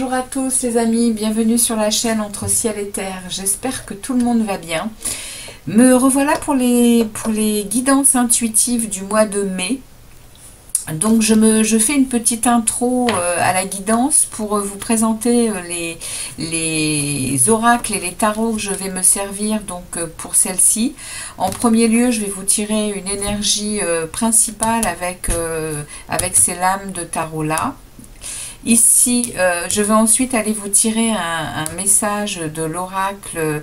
Bonjour à tous les amis, bienvenue sur la chaîne Entre Ciel et Terre. J'espère que tout le monde va bien. Me revoilà pour les guidances intuitives du mois de mai. Donc je fais une petite intro à la guidance pour vous présenter les oracles et les tarots que je vais me servir donc pour celle-ci. En premier lieu, je vais vous tirer une énergie principale avec ces lames de tarot là. Ici, je vais ensuite aller vous tirer un message de l'oracle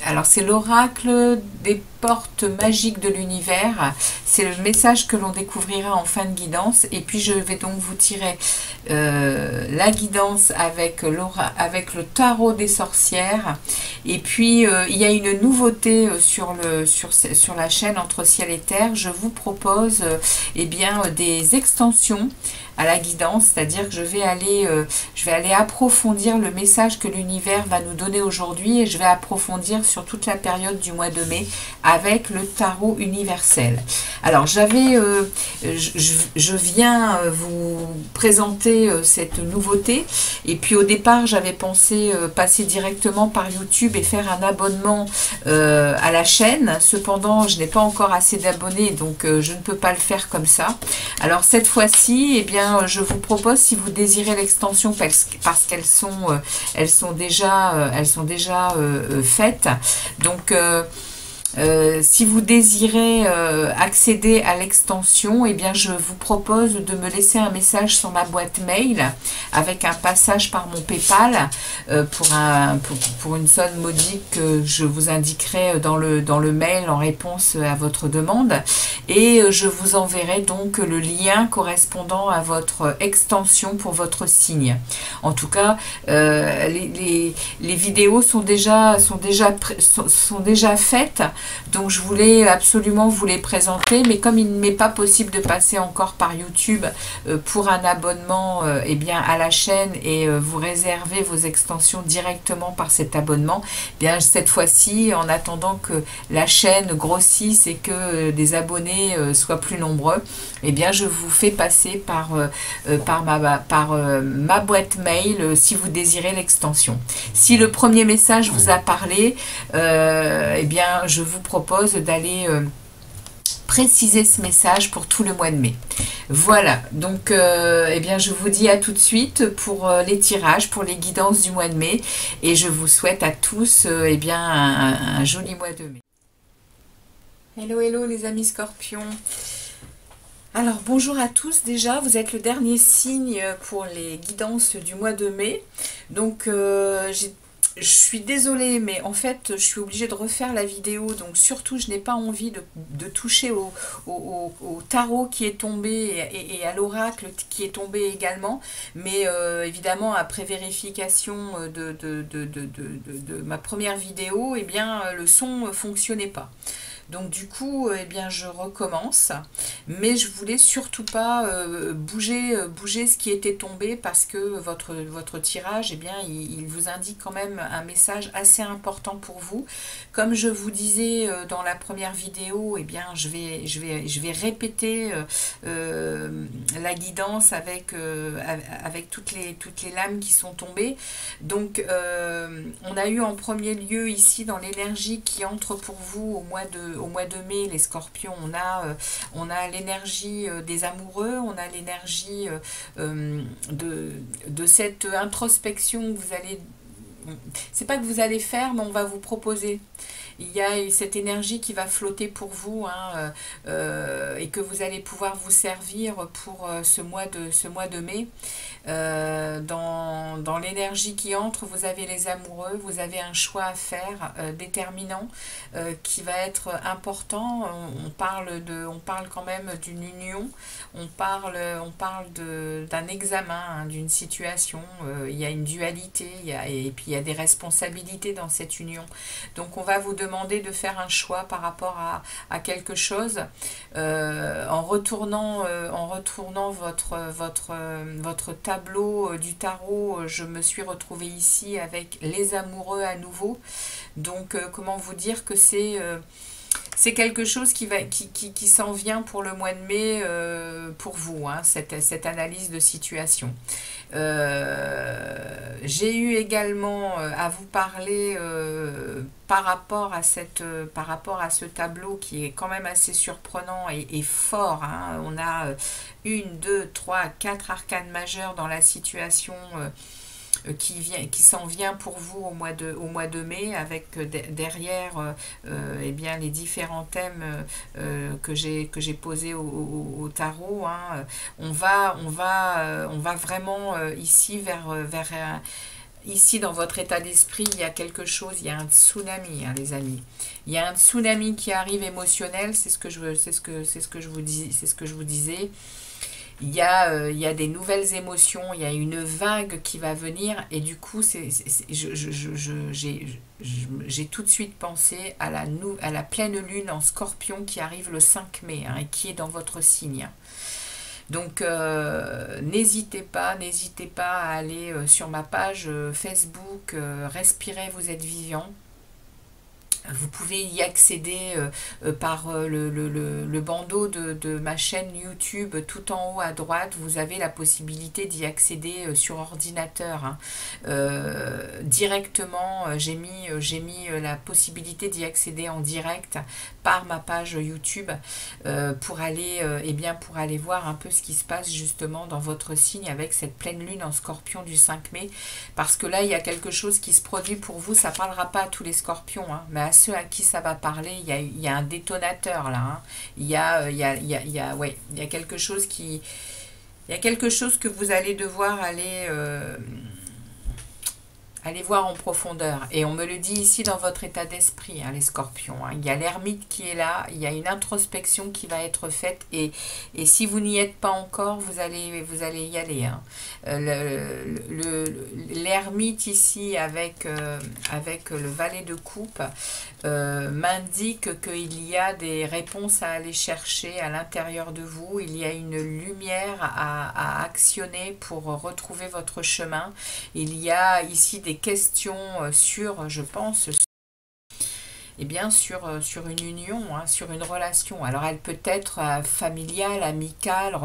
alors c'est l'oracle des portes magiques de l'univers. C'est le message que l'on découvrira en fin de guidance. Et puis je vais donc vous tirer la guidance avec le tarot des sorcières. Et puis il y a une nouveauté sur la chaîne Entre Ciel et Terre. Je vous propose eh bien, des extensions à la guidance, c'est-à-dire que je vais aller approfondir le message que l'univers va nous donner aujourd'hui et je vais approfondir sur toute la période du mois de mai avec le tarot universel. Alors je viens vous présenter cette nouveauté et puis au départ j'avais pensé passer directement par YouTube et faire un abonnement à la chaîne. Cependant je n'ai pas encore assez d'abonnés donc je ne peux pas le faire comme ça. Alors cette fois-ci, eh bien je vous propose, si vous désirez l'extension parce qu'elles sont déjà faites, donc si vous désirez accéder à l'extension, eh bien je vous propose de me laisser un message sur ma boîte mail avec un passage par mon PayPal pour une somme modique que je vous indiquerai dans le mail en réponse à votre demande. Et je vous enverrai donc le lien correspondant à votre extension pour votre signe. En tout cas, les vidéos sont déjà faites. Donc je voulais absolument vous les présenter, mais comme il ne m'est pas possible de passer encore par YouTube pour un abonnement eh bien, à la chaîne et vous réserver vos extensions directement par cet abonnement, eh bien cette fois-ci, en attendant que la chaîne grossisse et que des abonnés soient plus nombreux, eh bien je vous fais passer par ma boîte mail si vous désirez l'extension. Si le premier message vous a parlé, eh bien je vous propose d'aller préciser ce message pour tout le mois de mai. Voilà, donc eh bien je vous dis à tout de suite pour les tirages, pour les guidances du mois de mai, et je vous souhaite à tous eh bien un joli mois de mai. Hello hello les amis scorpions. Alors bonjour à tous, déjà vous êtes le dernier signe pour les guidances du mois de mai, donc je suis désolée, mais en fait, je suis obligée de refaire la vidéo. Donc, surtout, je n'ai pas envie de toucher au tarot qui est tombé et à l'oracle qui est tombé également. Mais évidemment, après vérification de ma première vidéo, eh bien, le son ne fonctionnait pas. Donc du coup, eh bien, je recommence, mais je voulais surtout pas bouger ce qui était tombé parce que votre tirage, eh bien, il vous indique quand même un message assez important pour vous. Comme je vous disais dans la première vidéo, eh bien, je vais répéter la guidance avec toutes les lames qui sont tombées. Donc, on a eu en premier lieu ici dans l'énergie qui entre pour vous au mois de mai, les scorpions, on a l'énergie des amoureux, on a l'énergie de cette introspection que vous allez, c'est pas que vous allez faire, mais on va vous proposer. Il y a cette énergie qui va flotter pour vous hein, et que vous allez pouvoir vous servir pour ce mois de mai. Dans l'énergie qui entre, vous avez les amoureux, vous avez un choix à faire déterminant qui va être important. On parle quand même d'une union, on parle d'un examen, hein, d'une situation. Il y a une dualité et puis il y a des responsabilités dans cette union. Donc on va vous demander de faire un choix par rapport à quelque chose en retournant votre tableau du tarot. Je me suis retrouvée ici avec les amoureux à nouveau. Donc comment vous dire que c'est quelque chose qui s'en vient pour le mois de mai pour vous, hein, cette analyse de situation. J'ai eu également à vous parler par rapport à ce tableau qui est quand même assez surprenant et fort, hein. On a une, deux, trois, quatre arcanes majeures dans la situation qui s'en vient pour vous au mois de mai, avec derrière eh bien, les différents thèmes que j'ai posés au tarot, hein. On va vraiment ici ici, dans votre état d'esprit, il y a quelque chose, il y a un tsunami, hein, les amis. Il y a un tsunami qui arrive émotionnel, c'est ce que je vous disais. Il y a des nouvelles émotions, il y a une vague qui va venir, et du coup, j'ai tout de suite pensé à la pleine lune en Scorpion qui arrive le 5 mai, hein, et qui est dans votre signe. Donc n'hésitez pas à aller sur ma page Facebook Respirez, vous êtes vivant. Vous pouvez y accéder par le bandeau de ma chaîne YouTube. Tout en haut à droite, vous avez la possibilité d'y accéder sur ordinateur, hein. Directement, j'ai mis la possibilité d'y accéder en direct par ma page YouTube pour aller voir un peu ce qui se passe justement dans votre signe avec cette pleine lune en Scorpion du 5 mai. Parce que là, il y a quelque chose qui se produit pour vous. Ça ne parlera pas à tous les Scorpions, hein, mais à ceux à qui ça va parler, il y a un détonateur là, hein. Il y a quelque chose il y a quelque chose que vous allez devoir aller voir en profondeur. Et on me le dit ici dans votre état d'esprit, hein, les Scorpions, hein. Il y a l'ermite qui est là, il y a une introspection qui va être faite, et si vous n'y êtes pas encore, vous allez y aller, hein. L'ermite ici avec le valet de coupe m'indique qu'il y a des réponses à aller chercher à l'intérieur de vous. Il y a une lumière à actionner pour retrouver votre chemin. Il y a ici des questions sur, je pense, eh bien sur une union, hein, sur une relation. Alors elle peut être familiale, amicale,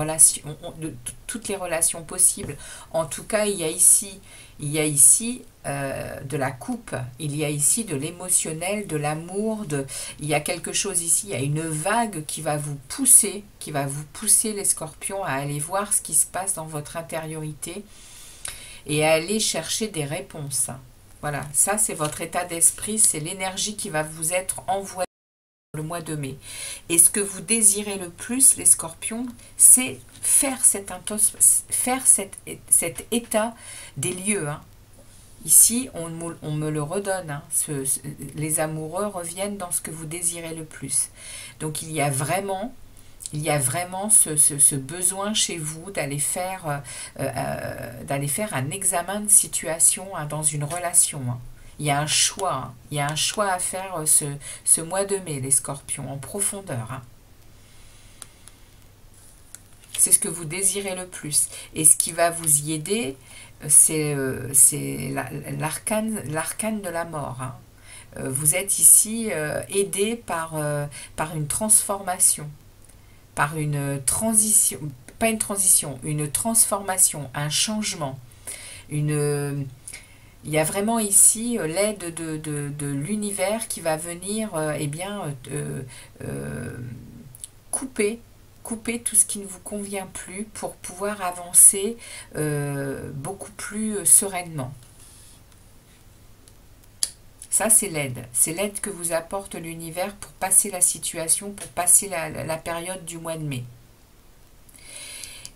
toutes les relations possibles. En tout cas, il y a ici de la coupe, il y a ici de l'émotionnel, de l'amour, il y a quelque chose ici, il y a une vague qui va vous pousser les Scorpions à aller voir ce qui se passe dans votre intériorité et à aller chercher des réponses. Voilà, ça c'est votre état d'esprit, c'est l'énergie qui va vous être envoyée le mois de mai. Et ce que vous désirez le plus, les Scorpions, c'est faire cet état des lieux, hein. Ici, on me le redonne, hein. Les amoureux reviennent dans ce que vous désirez le plus. Donc il y a vraiment ce besoin chez vous d'aller faire un examen de situation, hein, dans une relation, hein. Il y a un choix, hein. Il y a un choix à faire ce mois de mai, les Scorpions, en profondeur, hein. C'est ce que vous désirez le plus. Et ce qui va vous y aider, c'est l'arcane de la mort, hein. Vous êtes ici aidé par une transformation, par une transition, pas une transition, une transformation, un changement, il y a vraiment ici l'aide de l'univers qui va venir couper tout ce qui ne vous convient plus pour pouvoir avancer beaucoup plus sereinement. Ça, c'est l'aide que vous apporte l'univers pour passer la situation, pour passer la période du mois de mai.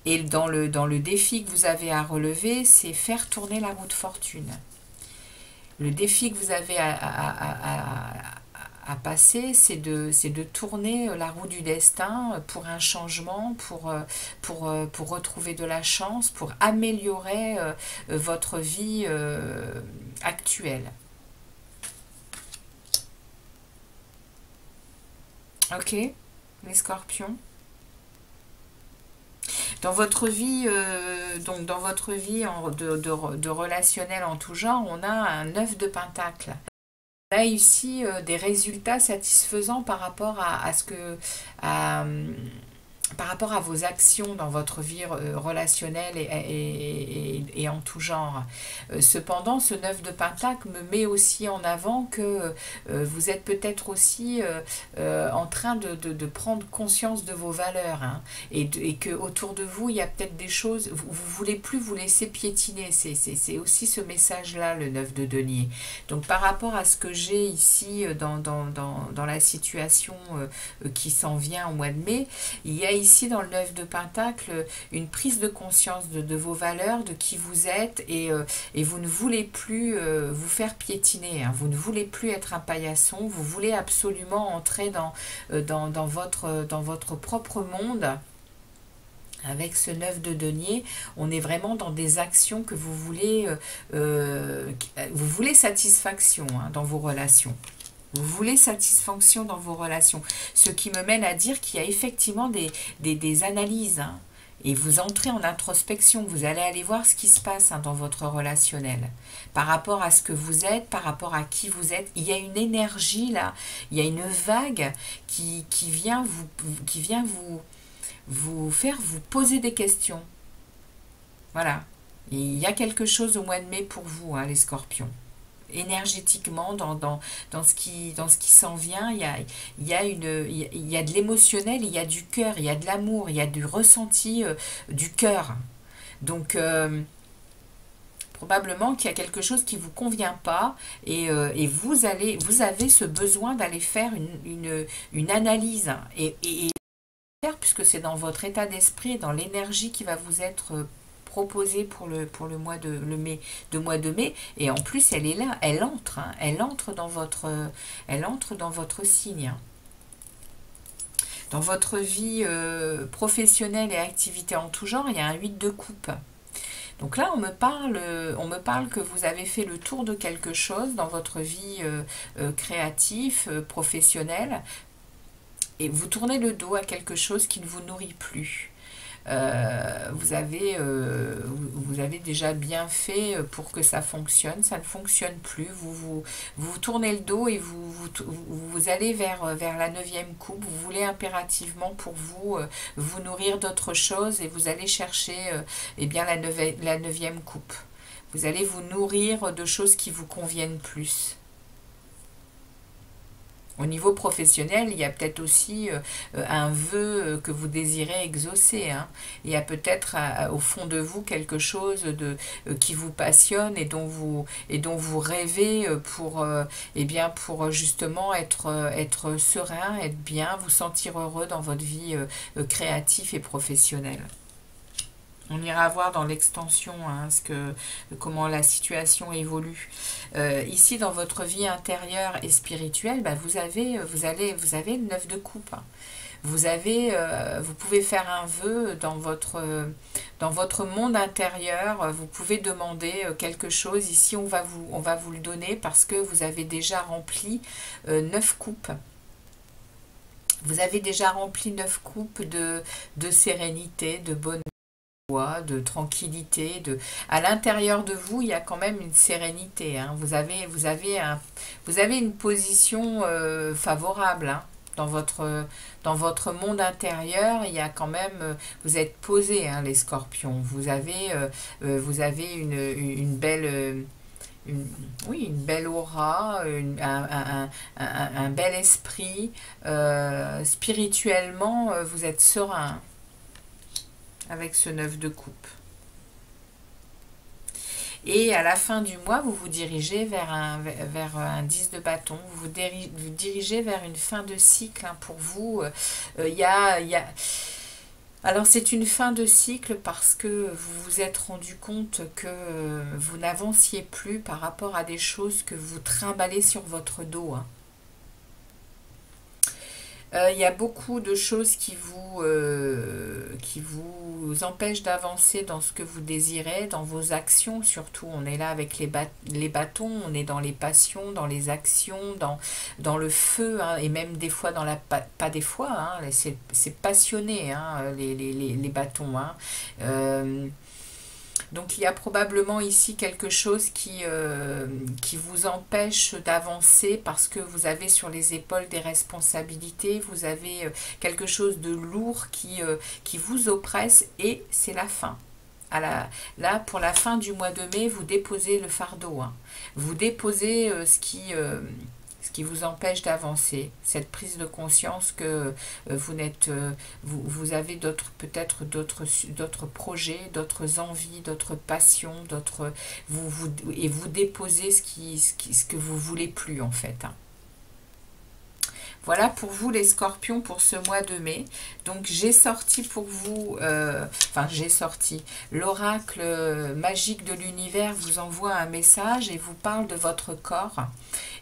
Et dans le défi que vous avez à relever, c'est faire tourner la roue de fortune. Le défi que vous avez à passer, c'est de tourner la roue du destin pour un changement, pour retrouver de la chance, pour améliorer votre vie actuelle. Ok, les Scorpions. Dans votre vie, de relationnel en tout genre, on a un 9 de Pentacle. On a ici des résultats satisfaisants par rapport à ce que... à, par rapport à vos actions dans votre vie relationnelle et en tout genre. Cependant, ce 9 de Pentacle me met aussi en avant que vous êtes peut-être aussi en train de prendre conscience de vos valeurs, hein, et que autour de vous, il y a peut-être des choses, vous ne voulez plus vous laisser piétiner. C'est aussi ce message-là, le 9 de denier. Donc par rapport à ce que j'ai ici dans la situation qui s'en vient au mois de mai, il y a ici dans le 9 de Pentacle une prise de conscience de vos valeurs, de qui vous êtes, et vous ne voulez plus vous faire piétiner, hein. Vous ne voulez plus être un paillasson, vous voulez absolument entrer dans votre propre monde. Avec ce 9 de denier, on est vraiment dans des actions que vous voulez satisfaction, hein, dans vos relations. Vous voulez satisfaction dans vos relations. Ce qui me mène à dire qu'il y a effectivement des analyses, hein, et vous entrez en introspection. Vous allez aller voir ce qui se passe, hein, dans votre relationnel. Par rapport à ce que vous êtes, par rapport à qui vous êtes. Il y a une énergie là, il y a une vague qui vient vous faire vous poser des questions. Voilà. Et il y a quelque chose au mois de mai pour vous, hein, les scorpions. Énergétiquement, dans ce qui s'en vient, il y a de l'émotionnel, il y a du cœur, il y a de l'amour, il y a du ressenti du cœur. Donc probablement qu'il y a quelque chose qui ne vous convient pas, et vous avez ce besoin d'aller faire une analyse, et puisque c'est dans votre état d'esprit, dans l'énergie qui va vous être proposée pour le mois de mai, et en plus elle est là, elle entre, hein, elle entre dans votre signe. Dans votre vie professionnelle et activité en tout genre, il y a un 8 de coupe. Donc là, on me parle que vous avez fait le tour de quelque chose dans votre vie créative, professionnelle, et vous tournez le dos à quelque chose qui ne vous nourrit plus. Vous avez déjà bien fait pour que ça fonctionne, ça ne fonctionne plus, vous tournez le dos, et vous allez vers la 9e coupe. Vous voulez impérativement pour vous nourrir d'autres choses, et vous allez chercher eh bien la 9e coupe. Vous allez vous nourrir de choses qui vous conviennent plus. Au niveau professionnel, il y a peut-être aussi un vœu que vous désirez exaucer, hein. Il y a peut-être au fond de vous quelque chose qui vous passionne, et dont vous rêvez pour justement être serein, être bien, vous sentir heureux dans votre vie créative et professionnelle. On ira voir dans l'extension, hein, comment la situation évolue. Ici, dans votre vie intérieure et spirituelle, bah, vous avez le 9 de coupe, hein. Vous pouvez faire un vœu dans votre monde intérieur. Vous pouvez demander quelque chose. Ici, on va vous le donner, parce que vous avez déjà rempli 9 coupes. Vous avez déjà rempli 9 coupes de sérénité, de bonheur, de tranquillité, à l'intérieur de vous, il y a quand même une sérénité, hein. Vous avez une position favorable, hein, dans votre monde intérieur. Il y a quand même, vous êtes posé, hein, les scorpions. Vous avez une belle une belle aura, un bel esprit. Spirituellement, vous êtes serein avec ce 9 de coupe. Et à la fin du mois, vous vous dirigez vers un 10 de bâton. Vous dirigez vers une fin de cycle, hein, pour vous. Alors c'est une fin de cycle parce que vous vous êtes rendu compte que vous n'avanciez plus par rapport à des choses que vous trimballez sur votre dos, hein. Il y a beaucoup de choses qui vous empêchent d'avancer dans ce que vous désirez, dans vos actions surtout. On est là avec les bâtons, on est dans les passions, dans les actions, dans le feu, hein, et même des fois pas des fois, hein, c'est passionné, hein, les bâtons, hein. Donc il y a probablement ici quelque chose qui vous empêche d'avancer parce que vous avez sur les épaules des responsabilités, vous avez quelque chose de lourd qui vous oppresse et c'est la fin. Là, pour la fin du mois de mai, vous déposez le fardeau. Hein. Vous déposez ce qui vous empêche d'avancer. Cette prise de conscience que vous avez peut-être d'autres projets, d'autres envies, d'autres passions, et vous déposez ce que vous voulez plus en fait. Hein. Voilà pour vous les scorpions pour ce mois de mai. Donc j'ai sorti pour vous, l'oracle magique de l'univers vous envoie un message et vous parle de votre corps.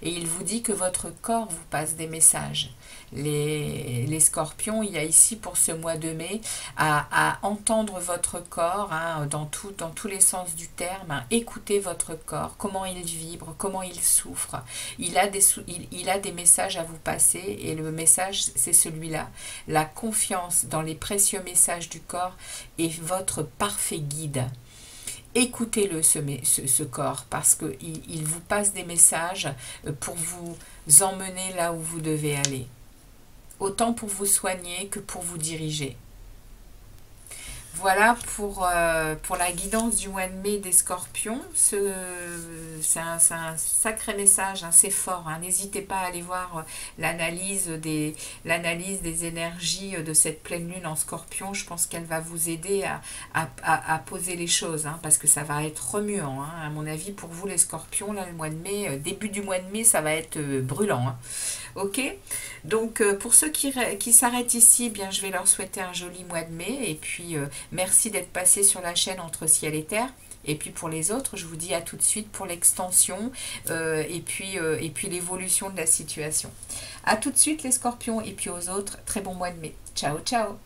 Et il vous dit que votre corps vous passe des messages. Les scorpions, il y a ici pour ce mois de mai à entendre votre corps hein, dans tous les sens du terme, hein, écoutez votre corps, comment il vibre, comment il souffre. Il a des messages à vous passer et le message c'est celui-là. La confiance dans les précieux messages du corps est votre parfait guide. Écoutez-le ce corps parce qu'il vous passe des messages pour vous emmener là où vous devez aller. Autant pour vous soigner que pour vous diriger. Voilà pour la guidance du mois de mai des scorpions. C'est un sacré message, hein, c'est fort. Hein. N'hésitez pas à aller voir l'analyse des énergies de cette pleine lune en scorpion. Je pense qu'elle va vous aider à poser les choses, hein, parce que ça va être remuant. Hein. À mon avis, pour vous les scorpions, là, le mois de mai, début du mois de mai, ça va être brûlant. Hein. Ok, donc pour ceux qui s'arrêtent ici, bien, je vais leur souhaiter un joli mois de mai. Et puis, merci d'être passé sur la chaîne Entre Ciel et Terre. Et puis pour les autres, je vous dis à tout de suite pour l'extension et puis l'évolution de la situation. À tout de suite les scorpions et puis aux autres, très bon mois de mai. Ciao, ciao.